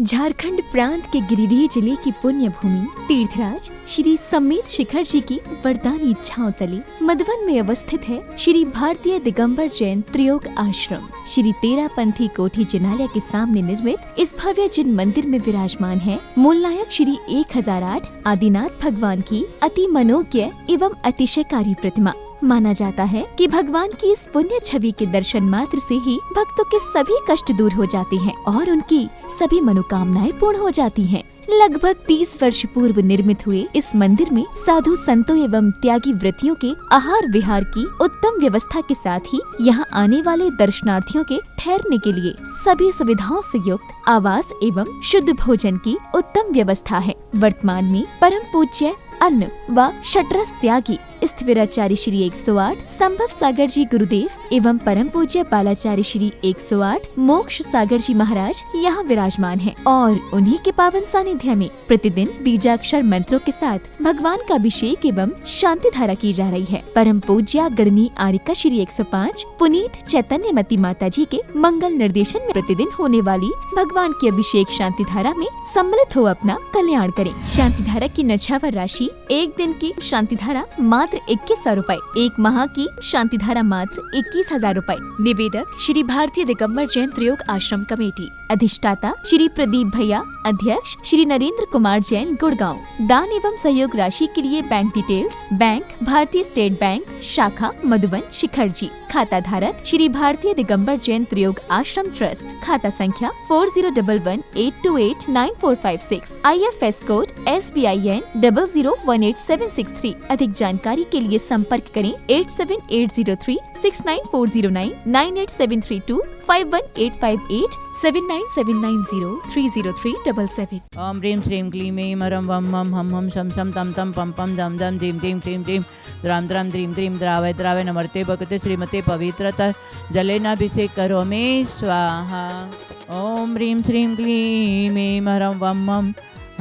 झारखंड प्रांत के गिरिडीह जिले की पुण्य भूमि तीर्थराज श्री सम्मेत शिखर जी की वरदानी इच्छाओं तले मधुबन में अवस्थित है श्री भारतीय दिगंबर जैन त्रियोग आश्रम। श्री तेरापंथी कोठी जिनालय के सामने निर्मित इस भव्य जिन मंदिर में विराजमान है मूल नायक श्री 1008 आदिनाथ भगवान की अति मनोज्ञ एवं अतिशयकारी प्रतिमा। माना जाता है कि भगवान की इस पुण्य छवि के दर्शन मात्र से ही भक्तों के सभी कष्ट दूर हो जाते हैं और उनकी सभी मनोकामनाएं पूर्ण हो जाती हैं। लगभग 30 वर्ष पूर्व निर्मित हुए इस मंदिर में साधु संतों एवं त्यागी व्रतियों के आहार विहार की उत्तम व्यवस्था के साथ ही यहाँ आने वाले दर्शनार्थियों के ठहरने के लिए सभी सुविधाओं से युक्त आवास एवं शुद्ध भोजन की उत्तम व्यवस्था है। वर्तमान में परम पूज्य अन्न व शटरस त्यागी स्थिविराचार्य श्री 108 संभव सागर जी गुरुदेव एवं परम पूज्य बालाचार्य श्री 108 मोक्ष सागर जी महाराज यहाँ विराजमान हैं और उन्हीं के पावन सानिध्य में प्रतिदिन बीजाक्षर मंत्रों के साथ भगवान का अभिषेक एवं शांति धारा की जा रही है। परम पूज्य गणनी आरिका श्री 105 पुनीत चैतन्यमती माता जी के मंगल निर्देशन में प्रतिदिन होने वाली भगवान की अभिषेक शांति धारा में सम्मिलित हो अपना कल्याण करें। शांति धारा की नछावर राशि एक दिन की शांति धारा मात्र 2100 रूपए, एक माह की शांति धारा मात्र 21,000 रूपए। निवेदक श्री भारतीय दिगंबर जैन त्रियोग आश्रम कमेटी। अधिष्ठाता श्री प्रदीप भैया। अध्यक्ष श्री नरेंद्र कुमार जैन गुड़गांव। दान एवं सहयोग राशि के लिए बैंक डिटेल्स बैंक भारतीय स्टेट बैंक शाखा मधुबन शिखर जी। खाता धारक श्री भारतीय दिगंबर जैन त्रियोग आश्रम ट्रस्ट। खाता संख्या 4011828946। IFS code SBIN 0018763। अधिक जानकारी के लिए संपर्क करें 8780369409 987325185 7979030377। ओम ह्रीं श्रीं क्लीं ऐं हरं वं मं हम हम शम शम तम तम पम पम दम दम धीं धीं क्लीं क्लीं द्रां द्रां द्रीं द्रीं द्रावय द्रावय नमर्ते भगते श्रीमते पवित्रता जलेनाभिषेक करोमि स्वाहा। ओम ह्रीं श्रीं क्लीं ऐं हरं वं मं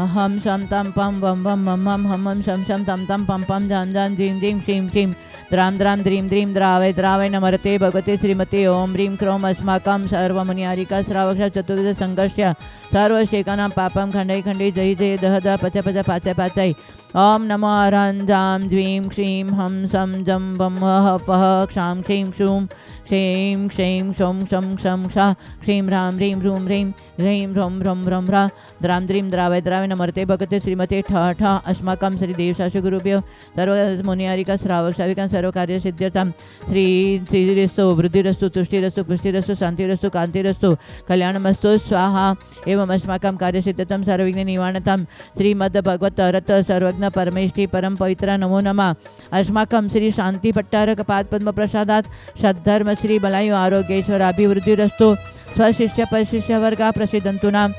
हम शम तम पम वम वम मम हम हम शम शम तम तम पम पम दम दम धीं धीं क्लीं क्लीं द्रां द्रां द्रीं द्रीं द्रावय द्रावय नमर्ते भगवते श्रीमते ओम ह्रीं क्रोम अस्माकं सर्वमुनियारिका श्रावक चतुर्विध संघर्ष्य सर्वशेकानां पापं खण्डै खण्डै जय जय दह दह पच पच पाचय पाचय। ओम नमो अरंजां द्वीं क्रीं हम सम जम बम ह पह क्षां क्रीं क्षूं क्षीं क्षीं शं शं क्षं क्षा क्षीं ह्रां ह्रीं ह्रूं ह्रीं ह्रीं ह्रौं ह्रौं ह्रौं ह्रा द्रां द्रीं द्रावय द्रावय नमर्ते भगते श्रीमते ठ ठ अस्माकं श्रीदेवशास्त्र गुरुभ्यो सर्वमुनियारिका श्रावक श्राविकां सर्वकार्य सिद्ध्यर्थं श्री श्रीरस्तु वृद्धिरस्तु तुष्टिरस्तु पुष्टिरस्तु शांतिरस्तु कांतिरस्तु कल्याणमस्तु स्वाहा। एवं अस्माकं कार्यसिद्धतं सर्वविघ्न निवारणतं श्रीमद्भगवत रत सर्वज्ञ परमेष्टि परम पवित्र नमो नमः। अस्माकं श्री शांति भट्टारक पाद पद्म प्रसादात् सद्धर्म श्री बलायु आरोग्येश्वराभिवृद्धिरस्तु स्वशिष्य परिशिष्य वर्गा प्रसिद्धन्तु नाम।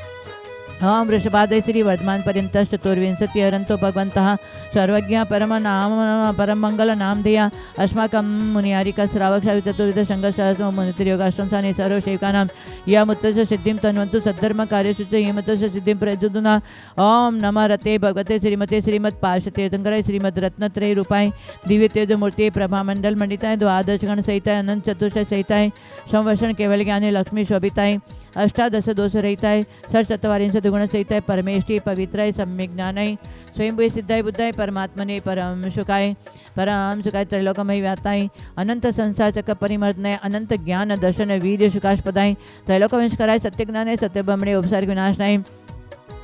ओम वृषभादय श्री वर्धमान पर्यंत चतुर्विंशति हरंतो भगवन्तः सर्वज्ञ परम नाम परम मंगल नाम देया अस्माकं मुनियारिका श्रावक श्राविक चतुर्विध संघर्ष मुनित्रियोगाश्रम साने सर्व सेवकानां यमुत्तस्य सिद्धिं तन्वन्तु सद्धर्म कार्यसिद्ध यमुत्तस्य सिद्धिं प्रयजतुना। ओम नमः रते भगवते श्रीमते श्रीमत् पार्श्वतीर्थंकराय श्रीमद् रत्नत्रय रूपाय दिव्य तेज मूर्ति प्रभा मंडल मंडिताय द्वादश गण सहिताय अनंत चतुर्थ सहिताय संवत्सर केवल ज्ञाने लक्ष्मी शोभिताय अष्टादश दोष रहिताय षट्चत्वारिंशत् गुण सहिताय परमेष्टि पवित्राय सम्यक ज्ञानाय स्वयंभूय सिद्धाय बुद्धाय परमात्मने परम सुखाय त्रैलोकमय व्याताय अनंत संसार चक्र परिमर्दनाय अनंत ज्ञान दर्शन वीर्य सुखास्पदाय त्रैलोकवंशकराय सत्य ज्ञानाय सत्य ब्रह्मणे उपसर्ग विनाशनाय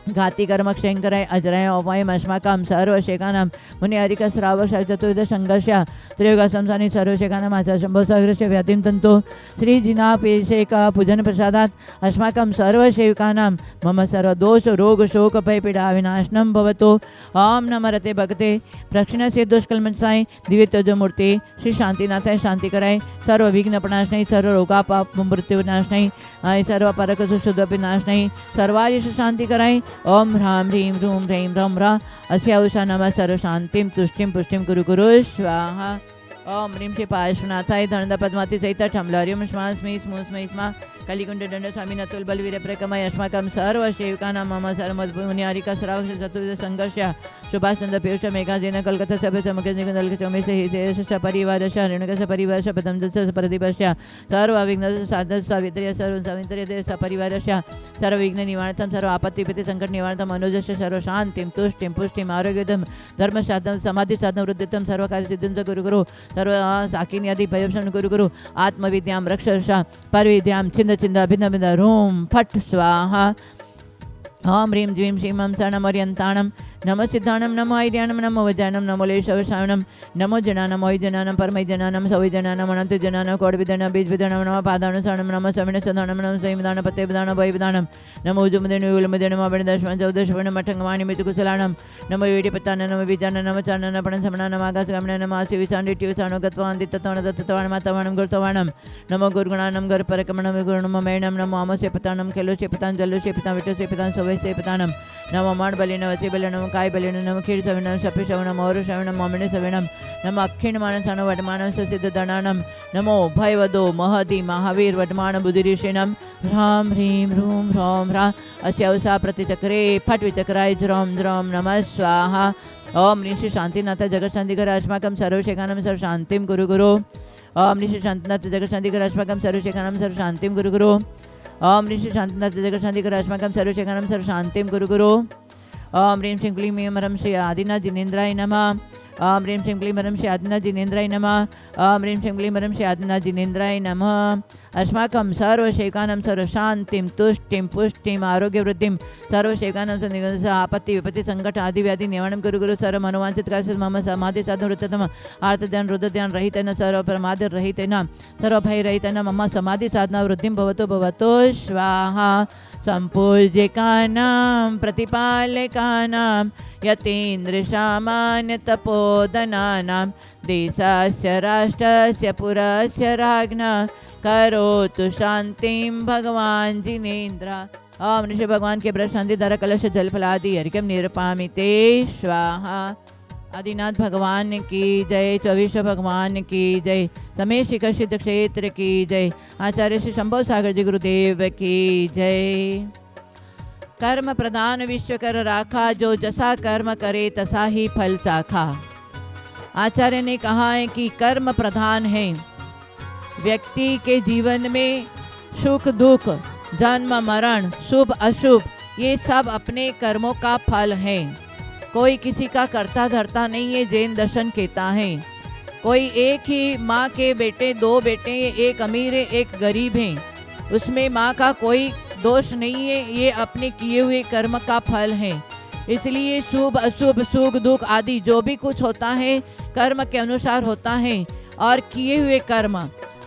घाती कर्म क्षयंकराय अजराय अवायम अस्माकं सर्वशेकानां मुनियारिका श्रावक चतुर्विध संघर्ष्य त्रियोगाश्रमसानि सर्वशेकानां आचार्य शंभो सागरस्य व्याधिं तंतो श्री जिनाभिषेक पूजन प्रसादात् अस्माकं सर्वसेवकानां मम सर्वदोष रोग शोक भय पीडा विनाशनं भवतु। ओम नमः रते भगते प्रक्षिणस्य दुष्कल्मषाय दिव्य तेजमूर्ति श्री शांतिनाथाय शांतिकराय सर्व विघ्न प्रणाशनाय सर्व रोगापाप मृत्यु विनाशनाय सर्व परक शुद्ध विनाशनाय सर्वायुष शांतिकराय। ओम ह्रां ह्रीं ह्रूं ह्रीं ह्रौं ह्रा अस्या उषा नमः सर्व शांतिं तुष्टिं पुष्टिं कुरु कुरु स्वाहा। ओम ह्रीं श्री पार्श्वनाथाय धनद पद्मावती सहित ठमलहरिं स्मा स्मी स्मू स्मै स्मा कलिकुंड दंड स्वामी नतुल बलवीर प्रकमय अस्माकं सर्व सेवकानां मम सर्वमद्भुनिहारिका श्रावक चतुर्दश संघर्ष शुभासंद पीयूष मेघाजेन कलकत्ता सभ्य समुखे निगंदल चौमेश हितेश परिवारश रेणुकस परिवारश पदम दस प्रदीपश सर्व विघ्न साधन सावित्र्य सर्व सावित्र्य देश परिवारश सर्व विघ्न निवारणं सर्व आपत्ति विपत्ति संकट निवारणं मनोजश सर्व शांतिं तुष्टिं पुष्टिं आरोग्यदं धर्म साधन समाधि साधन वृद्धितं सर्व कार्य सिद्धिं च गुरु गुरु सर्व साकिनी आदि भयवशन गुरु गुरु आत्मविद्यां रक्षसा परविद्यां छिंद छिंद भिन्न भिन्न रूम फट स्वाहा ओम ह्रीं ज्वीं श्रीं मं शरणमर्यन्ताणं नमो सिद्धाणं नमो ऐर्याणं नमो वज्राणं नमो लेशवशाणं नमो जनानं मोहिजनानं परमैजनानं सवैजनानं अनन्तजनानं कोडविदनं बीजविदनं नमो पादानुसरणं नमो समिण सदानं नमो संविधानं पत्यविधानं भयविधानं नमो उजुमदेनु विलमदेनु मावणदशमं चौदशवनं मठंगवाणि मितुकुशलानं नमो वेडिपतानं नमो बीजानं नमो चारणं पण समणानं आकाशगमनं नमो आसि विसाण्डिट्युसानो गत्वान्ति तत्वानं तत्वानं मातावानं गुरुतवानं नमो गुरुगुणानं गरुपरकमनं गुरुणममेणं नमो अमस्यपतानं खेलोस्यपतां जलोस्यपतां विटोस्यपतां सवैस्यपतानं नमो माणबलिन वसिबलिन नमो काय बलिन नमो क्षीर सविनं शपि शवनं मौर शवनं मोमिनी सविनं नमो अक्षिण मानसानं वडमानं ससिद्ध दणानं नमो भयवदो महदी महावीर वडमान बुद्धिऋषिणं ह्रां ह्रीं ह्रूं ह्रौं ह्रां अस्यवसा प्रतिचक्रे फट् विचक्राय ज्रौं ज्रौं नमः स्वाहा ओम निश्चि शांतिनाथ जगत शांतिकर अस्माकं सर्वशेखानं सर्व शांतिं गुरु गुरु ओम निश्चि शांतिनाथ जगत शांतिकर अस्माकं सर्वशेखानं सर्व शांतिं गुरु गुरु ओम ह्रीं श्री शांतिनाथ जगत शांतिकर अस्माकं सर्वशेखानं सर्व शांतिं गुरु गुरु ओम ह्रीं श्रीं क्लीं ऐं ह्रं श्री आदिनाथ जिनेन्द्राय नमः ओम ह्रीं श्रीं क्लीं ह्रं श्री आदिनाथ जिनेन्द्राय नमः ओम ह्रीं श्रीं क्लीं ह्रं श्री आदिनाथ जिनेन्द्राय नमः अस्माकं सर्वशेखानं सर्व शांतिं तुष्टिं पुष्टिं आरोग्यवृद्धिं सर्वशेखानं निगंस आपत्ति विपत्ति संकट आदि व्याधि निवारणं गुरु गुरु सर्व मनोवांछित कार्य मम समाधि साधन वृत्ततम आर्त ध्यान रुद्र ध्यान रहितेन सर्व प्रमाद रहितेन सर्व भय रहितेन मम समाधि साधना वृद्धिं भवतु भवतु स्वाहा संपूज्यकानां प्रतिपालकानां यतीन्द्र सामान्य तपोधनानां देशस्य राष्ट्रस्य पुरस्य राज्ञा करोतु शांतिं भगवान जिनेन्द्र ओम ऋषि भगवान के ब्रश शांति धारा कलश जल फलादि हरिकम निरपामिते स्वाहा आदिनाथ भगवान की जय चौबीसों भगवान की जय समेत शिखर सिद्ध क्षेत्र की जय आचार्य श्री शंभो सागर जी गुरुदेव की जय। कर्म प्रधान विश्व कर राखा जो जसा कर्म करे तसा ही फल साखा। आचार्य ने कहा है कि कर्म प्रधान है। व्यक्ति के जीवन में सुख दुख जन्म मरण शुभ अशुभ ये सब अपने कर्मों का फल है। कोई किसी का करता धरता नहीं है, जैन दर्शन कहता है। कोई एक ही माँ के बेटे दो बेटे, एक अमीर है एक गरीब है, उसमें माँ का कोई दोष नहीं है, ये अपने किए हुए कर्म का फल है। इसलिए शुभ अशुभ सुख दुख आदि जो भी कुछ होता है कर्म के अनुसार होता है। और किए हुए कर्म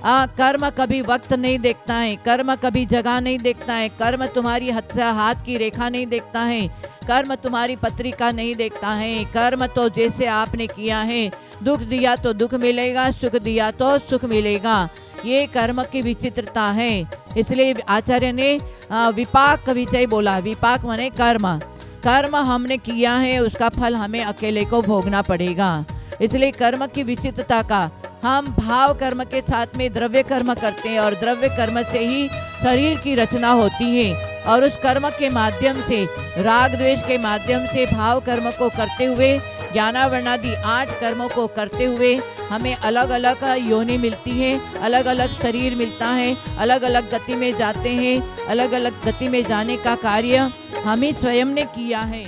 कर्म कभी वक्त नहीं देखता है, कर्म कभी जगह नहीं देखता है, कर्म तुम्हारी हाथ की रेखा नहीं देखता है, कर्म तुम्हारी पत्रिका नहीं देखता है। कर्म तो जैसे आपने किया है, दुख दिया तो दुख मिलेगा, सुख दिया तो सुख मिलेगा। ये कर्म की विचित्रता है। इसलिए आचार्य ने विपाक विजय बोला। विपाक माने कर्म। कर्म हमने किया है उसका फल हमें अकेले को भोगना पड़ेगा। इसलिए कर्म की विचित्रता का हम भाव कर्म के साथ में द्रव्य कर्म करते हैं और द्रव्य कर्म से ही शरीर की रचना होती है। और उस कर्म के माध्यम से राग द्वेष के माध्यम से भाव कर्म को करते हुए ज्ञानावर्णादि 8 कर्मों को करते हुए हमें अलग अलग योनि मिलती है, अलग अलग शरीर मिलता है, अलग अलग गति में जाते हैं। अलग अलग गति में जाने का कार्य हम ही स्वयं ने किया है।